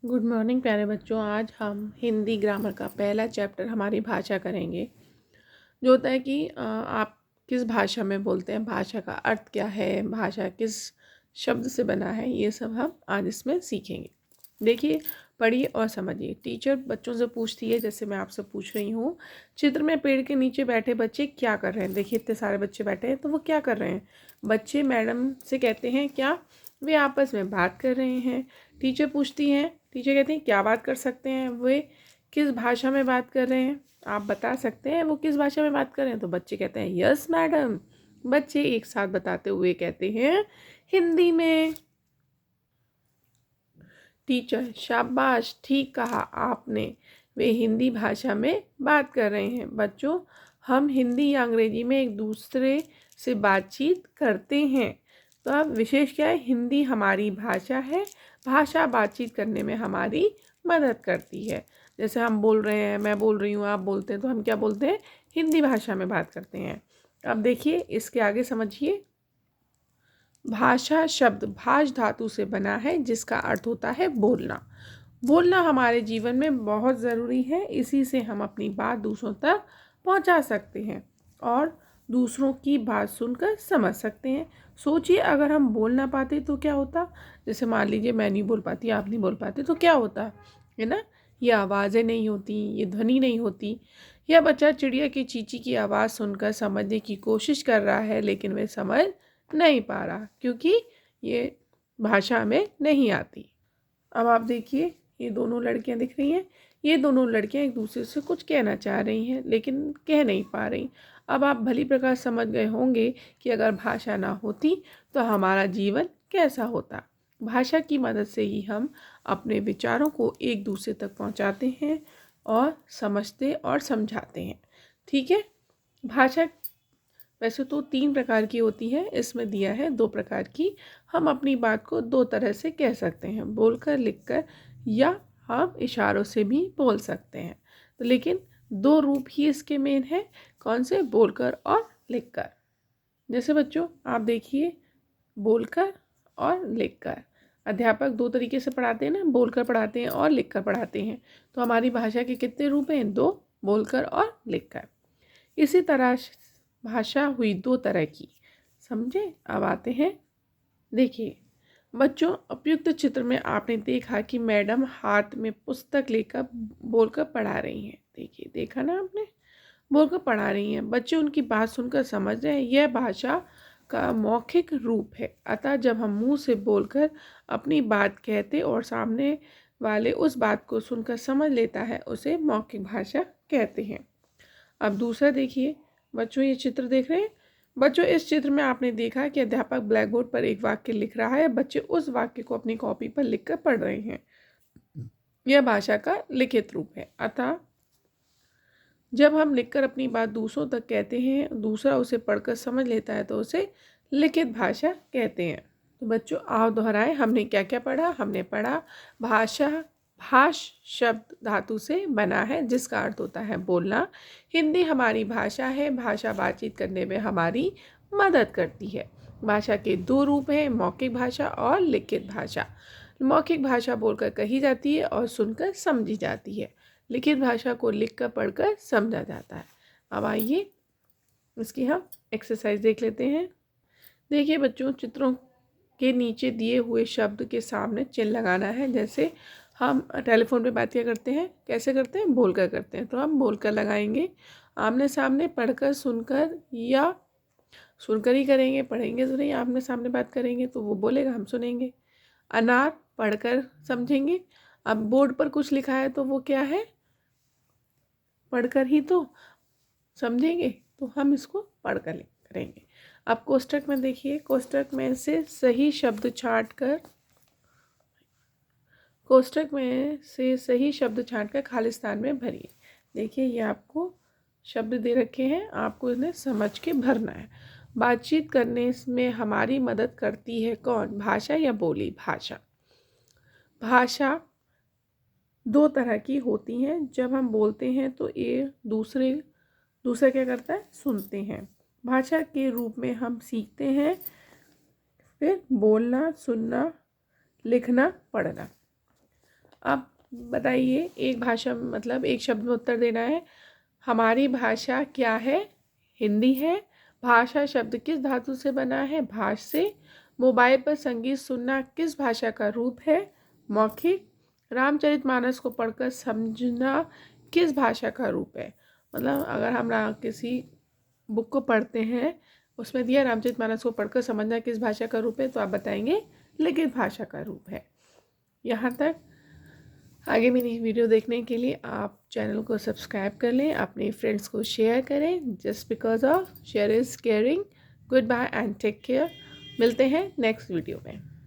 Good morning प्यारे बच्चों। आज हम हिंदी ग्रामर का पहला चैप्टर हमारी भाषा करेंगे। जो होता है कि आप किस भाषा में बोलते हैं, भाषा का अर्थ क्या है, भाषा किस शब्द से बना है, ये सब हम आज इसमें सीखेंगे। देखिए, पढ़िए और समझिए। टीचर बच्चों से पूछती है, जैसे मैं आपसे पूछ रही हूँ, चित्र में पेड़ के नीचे बैठे बच्चे क्या कर रहे हैं। देखिए, इतने सारे बच्चे बैठे हैं, तो वो क्या कर रहे हैं। बच्चे मैडम से कहते हैं क्या, वे आपस में बात कर रहे हैं। टीचर पूछती हैं, टीचर कहती हैं क्या बात कर सकते हैं, वे किस भाषा में बात कर रहे हैं, आप बता सकते हैं वो किस भाषा में बात कर रहे हैं। तो बच्चे कहते हैं यस मैडम। बच्चे एक साथ बताते हुए कहते हैं हिंदी में। टीचर शाबाश, ठीक कहा आपने, वे हिंदी भाषा में बात कर रहे हैं। बच्चों, हम हिंदी या अंग्रेजी में एक दूसरे से बातचीत करते हैं। तो अब विशेष क्या है, हिंदी हमारी भाषा है। भाषा बातचीत करने में हमारी मदद करती है। जैसे हम बोल रहे हैं, मैं बोल रही हूँ, आप बोलते हैं, तो हम क्या बोलते हैं, हिंदी भाषा में बात करते हैं। अब देखिए, इसके आगे समझिए। भाषा शब्द भाष धातु से बना है, जिसका अर्थ होता है बोलना। बोलना हमारे जीवन में बहुत ज़रूरी है। इसी से हम अपनी बात दूसरों तक पहुंचा सकते हैं और दूसरों की बात सुनकर समझ सकते हैं। सोचिए, अगर हम बोल ना पाते तो क्या होता। जैसे मान लीजिए मैं नहीं बोल पाती, आप नहीं बोल पाते, तो क्या होता है ना। ये आवाज़ें नहीं होती, ये ध्वनि नहीं होती। यह बच्चा चिड़िया की चींची की आवाज़ सुनकर समझने की कोशिश कर रहा है, लेकिन वह समझ नहीं पा रहा क्योंकि ये भाषा में नहीं आती। अब आप देखिए, ये दोनों लड़कियां दिख रही हैं। ये दोनों लड़कियां एक दूसरे से कुछ कहना चाह रही हैं, लेकिन कह नहीं पा रही। अब आप भली प्रकार समझ गए होंगे कि अगर भाषा ना होती तो हमारा जीवन कैसा होता। भाषा की मदद से ही हम अपने विचारों को एक दूसरे तक पहुंचाते हैं और समझते और समझाते हैं। ठीक है। भाषा वैसे तो 3 प्रकार की होती है, इसमें दिया है 2 प्रकार की। हम अपनी बात को 2 तरह से कह सकते हैं, बोलकर, लिखकर, या हम इशारों से भी बोल सकते हैं। तो लेकिन 2 रूप ही इसके मेन हैं। कौन से, बोलकर और लिखकर। जैसे बच्चों आप देखिए, बोलकर और लिखकर। अध्यापक 2 तरीके से पढ़ाते हैं ना, बोलकर पढ़ाते हैं और लिखकर पढ़ाते हैं। तो हमारी भाषा के कितने रूप हैं, 2, बोलकर और लिखकर। इसी तरह भाषा हुई 2 तरह की, समझे। अब आते हैं, देखिए बच्चों, उपयुक्त चित्र में आपने देखा कि मैडम हाथ में पुस्तक लेकर बोलकर पढ़ा रही हैं। देखिए, देखा ना आपने, बोलकर पढ़ा रही हैं। बच्चे उनकी बात सुनकर समझ रहे हैं। यह भाषा का मौखिक रूप है। अतः जब हम मुंह से बोलकर अपनी बात कहते और सामने वाले उस बात को सुनकर समझ लेता है, उसे मौखिक भाषा कहते हैं। अब दूसरा देखिए बच्चों, ये चित्र देख रहे हैं। बच्चों, इस चित्र में आपने देखा कि अध्यापक ब्लैक बोर्ड पर एक वाक्य लिख रहा है। बच्चे उस वाक्य को अपनी कॉपी पर लिखकर पढ़ रहे हैं। यह भाषा का लिखित रूप है। अतः जब हम लिखकर अपनी बात दूसरों तक कहते हैं, दूसरा उसे पढ़कर समझ लेता है, तो उसे लिखित भाषा कहते हैं। तो बच्चों आओ दोहराएं, हमने क्या क्या पढ़ा। हमने पढ़ा भाषा भाष शब्द धातु से बना है, जिसका अर्थ होता है बोलना। हिंदी हमारी भाषा है। भाषा बातचीत करने में हमारी मदद करती है। भाषा के 2 रूप हैं, मौखिक भाषा और लिखित भाषा। मौखिक भाषा बोलकर कही जाती है और सुनकर समझी जाती है। लिखित भाषा को लिखकर पढ़कर समझा जाता है। अब आइए इसकी हम एक्सरसाइज देख लेते हैं। देखिए बच्चों, चित्रों के नीचे दिए हुए शब्द के सामने चिन्ह लगाना है। जैसे हम टेलीफोन पे बातें करते हैं, कैसे करते हैं, बोलकर करते हैं, तो हम बोलकर लगाएंगे। आमने सामने पढ़कर, सुनकर, या सुनकर ही करेंगे, पढ़ेंगे तो नहीं। आमने सामने बात करेंगे तो वो बोलेगा, हम सुनेंगे। अनार पढ़कर समझेंगे। अब बोर्ड पर कुछ लिखा है तो वो क्या है, पढ़कर ही तो समझेंगे, तो हम इसको पढ़कर करेंगे। अब कोष्टक में देखिए, कोष्टक में से सही शब्द छांटकर खाली स्थान में भरिए। देखिए, ये आपको शब्द दे रखे हैं, आपको इन्हें समझ के भरना है। बातचीत करने में हमारी मदद करती है कौन, भाषा या बोली भाषा। भाषा 2 तरह की होती हैं। जब हम बोलते हैं तो ये दूसरा क्या करता है, सुनते हैं। भाषा के रूप में हम सीखते हैं, फिर बोलना, सुनना, लिखना, पढ़ना। अब बताइए, एक भाषा मतलब एक शब्द में उत्तर देना है। हमारी भाषा क्या है? हिंदी है। भाषा शब्द किस धातु से बना है? भाष से। मोबाइल पर संगीत सुनना किस भाषा का रूप है? मौखिक। रामचरितमानस को पढ़कर समझना किस भाषा का रूप है? मतलब अगर हम किसी बुक को पढ़ते हैं, उसमें दिया रामचरितमानस को पढ़कर समझना किस भाषा का रूप है, तो आप बताएंगे लिखित भाषा का रूप है। यहाँ तक। आगे मेरी वीडियो देखने के लिए आप चैनल को सब्सक्राइब कर लें, अपने फ्रेंड्स को शेयर करें। Just because of share is caring. Good bye and take care. मिलते हैं नेक्स्ट वीडियो में।